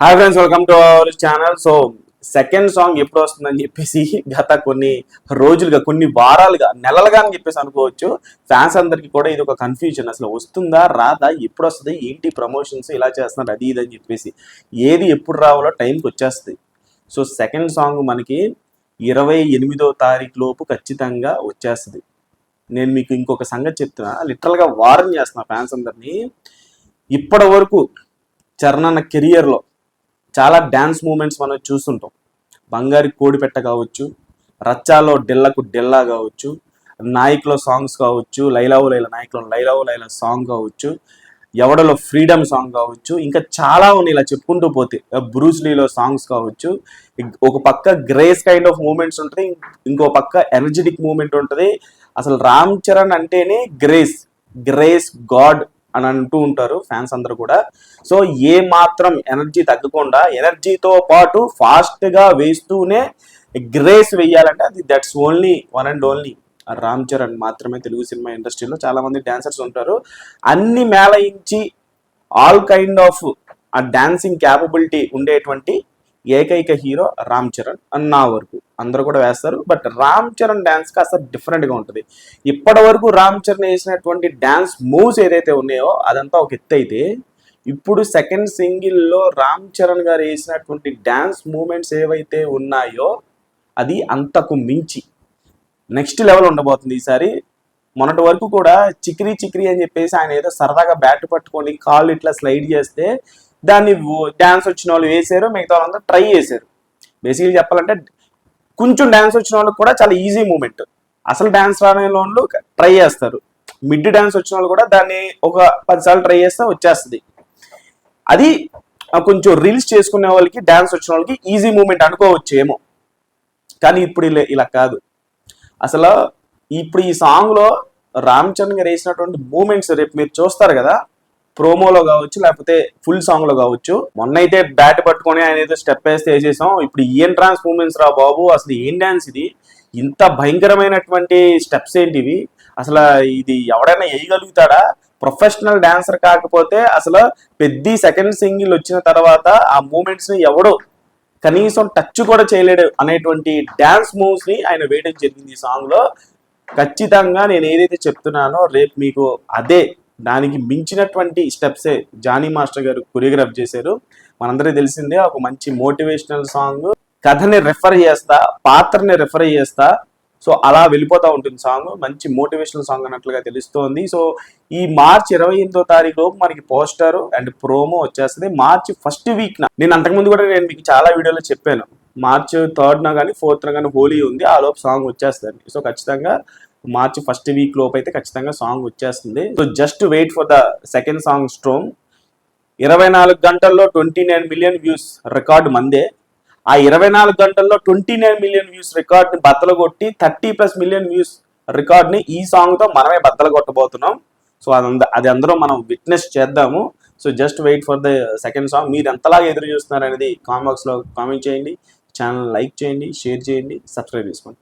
Hi friends, welcome to our channel. So second song ఎప్పుడు వస్తుందని చెప్పేసి గత కొన్ని రోజులుగా, కొన్ని వారాలుగా, నెలలుగా అని చెప్పేసి అనుకోవచ్చు. ఫ్యాన్స్ అందరికి కూడా ఇది ఒక కన్ఫ్యూజన్. అసలు వస్తుందా రాదా, ఎప్పుడు వస్తుంది, ఏంటి ప్రమోషన్స్ ఇలా చేస్తున్నారు, అది ఇది అని చెప్పేసి ఏది ఎప్పుడు రావాలో టైంకి వచ్చేస్తుంది. సో సెకండ్ సాంగ్ మనకి 28వ తారీఖు లోపు ఖచ్చితంగా వచ్చేస్తుంది. నేను మీకు ఇంకొక సంగతి చెప్తున్నా, లిటరల్గా వార్న్ చేస్తున్నా ఫ్యాన్స్ అందరినీ. ఇప్పటి వరకు చరణ్ అన్న కెరియర్లో చాలా డ్యాన్స్ మూమెంట్స్ మనం చూస్తుంటాం. బంగారి కోడిపెట్ట కావచ్చు, రచ్చాలో డెల్లకు డెల్లా కావచ్చు, నాయకులో సాంగ్స్ కావచ్చు, లైలావు లైలా నాయకులో లైలావు లైలా సాంగ్ కావచ్చు, ఎవడలో ఫ్రీడమ్ సాంగ్ కావచ్చు, ఇంకా చాలా ఉన్నాయి ఇలా చెప్పుకుంటూ పోతే. బ్రూస్లీలో సాంగ్స్ కావచ్చు. ఒక పక్క గ్రేస్ కైండ్ ఆఫ్ మూమెంట్స్ ఉంటుంది, ఇంకో పక్క ఎనర్జెటిక్ మూమెంట్ ఉంటుంది. అసలు రామ్ చరణ్ అంటేనే గ్రేస్ గాడ్ అని అంటూ ఉంటారు ఫ్యాన్స్ అందరూ కూడా. సో ఏ మాత్రం ఎనర్జీ తగ్గకుండా, ఎనర్జీతో పాటు ఫాస్ట్గా వేస్తూనే గ్రేస్ వేయాలంటే అది that's only one and only Ram Charan మాత్రమే. తెలుగు సినిమా ఇండస్ట్రీలో చాలా మంది డాన్సర్స్ ఉంటారు, అన్ని మేళయించి ఆల్ కైండ్ ఆఫ్ ఆ డాన్సింగ్ క్యాపబిలిటీ ఉండేటువంటి ఏకైక హీరో రామ్ చరణ్ అన్న వరకు అందరూ కూడా వేస్తారు. బట్ రామ్ చరణ్ డాన్స్ కాస్త డిఫరెంట్గా ఉంటుంది. ఇప్పటి వరకు రామ్ చరణ్ వేసినటువంటి డాన్స్ మూవ్స్ ఏదైతే ఉన్నాయో అదంతా ఒక ఎత్తు అయితే, ఇప్పుడు సెకండ్ సింగిల్లో రామ్ చరణ్ గారు వేసినటువంటి డాన్స్ మూమెంట్స్ ఏవైతే ఉన్నాయో అది అంతకు మించి నెక్స్ట్ లెవెల్ ఉండబోతుంది ఈసారి. మొన్నటి వరకు కూడా చిక్రీ అని చెప్పేసి ఆయన ఏదో సరదాగా బ్యాట్ పట్టుకొని కాళ్ళు ఇట్లా స్లైడ్ చేస్తే దాన్ని డ్యాన్స్ వచ్చిన వాళ్ళు వేసారు, మిగతా వాళ్ళంతా ట్రై చేశారు. బేసిక్గా చెప్పాలంటే కొంచెం డ్యాన్స్ వచ్చిన వాళ్ళకి కూడా చాలా ఈజీ మూమెంట్. అసలు డ్యాన్స్ రాని వాళ్ళు ట్రై చేస్తారు, మిడ్ డ్యాన్స్ వచ్చిన వాళ్ళు కూడా దాన్ని ఒక 10 సార్లు ట్రై చేస్తే వచ్చేస్తుంది. అది కొంచెం రీల్స్ చేసుకునే వాళ్ళకి, డ్యాన్స్ వచ్చిన వాళ్ళకి ఈజీ మూమెంట్ అనుకోవచ్చు ఏమో. కానీ ఇప్పుడు ఇలా కాదు. అసలు ఇప్పుడు ఈ సాంగ్లో రామ్ చరణ్ గారు వేసినటువంటి మూమెంట్స్ రేపు మీరు చూస్తారు కదా, ప్రోమోలో కావచ్చు లేకపోతే ఫుల్ సాంగ్లో కావచ్చు. మొన్న అయితే బ్యాట్ పట్టుకొని ఆయన ఏదో స్టెప్ వేస్తే వేసేసాం, ఇప్పుడు ఏం ట్రాన్స్ మూమెంట్స్ రా బాబు, అసలు ఏం డ్యాన్స్ ఇది, ఇంత భయంకరమైనటువంటి స్టెప్స్ ఏంటివి, అసలు ఇది ఎవడైనా వేయగలుగుతాడా? ప్రొఫెషనల్ డాన్సర్ కాకపోతే అసలు పెద్ద సెకండ్ సింగిల్ వచ్చిన తర్వాత ఆ మూమెంట్స్ని ఎవడో కనీసం టచ్ కూడా చేయలేడు అనేటువంటి డ్యాన్స్ మూవ్స్ని ఆయన వేయడం జరిగింది ఈ సాంగ్లో. ఖచ్చితంగా నేను ఏదైతే చెప్తున్నానో రేపు మీకు అదే దానికి మించినటువంటి స్టెప్సే జానీ మాస్టర్ గారు కొరియోగ్రాఫ్ చేశారు. మనందరికీ తెలిసిందే, ఒక మంచి మోటివేషనల్ సాంగ్, కథని రెఫర్ చేస్తా, పాత్రని రెఫర్ చేస్తా, సో అలా వెళ్ళిపోతూ ఉంటుంది సాంగ్. మంచి మోటివేషనల్ సాంగ్ అన్నట్లుగా తెలుస్తోంది. సో ఈ మార్చ్ 28వ తారీఖు లోపు మనకి పోస్టర్ అండ్ ప్రోమో వచ్చేస్తుంది. మార్చ్ ఫస్ట్ వీక్న, నేను అంతకుముందు కూడా నేను మీకు చాలా వీడియోలో చెప్పాను, మార్చ్ 3rd కానీ 4th కానీ హోలీ ఉంది, ఆ లోపు సాంగ్ వచ్చేస్తుంది. సో ఖచ్చితంగా మార్చ్ ఫస్ట్ వీక్ లోపు అయితే ఖచ్చితంగా సాంగ్ వచ్చేస్తుంది. So just wait for the second song storm. 24 గంటల్లో 29 మిలియన్ వ్యూస్ రికార్డు మందే. ఆ 24 గంటల్లో 29 మిలియన్ వ్యూస్ రికార్డ్ని బద్దలు కొట్టి 30+ మిలియన్ వ్యూస్ రికార్డ్ని ఈ సాంగ్తో మనమే బద్దలు కొట్టబోతున్నాం. సో అది అందరూ మనం విట్నెస్ చేద్దాము. So just wait for the second song. మీరు ఎంతలాగా ఎదురు చూస్తున్నారు అనేది కామెంట్ బాక్స్లో కామెంట్ చేయండి. ఛానల్ లైక్ చేయండి, షేర్ చేయండి, సబ్స్క్రైబ్ చేసుకోండి.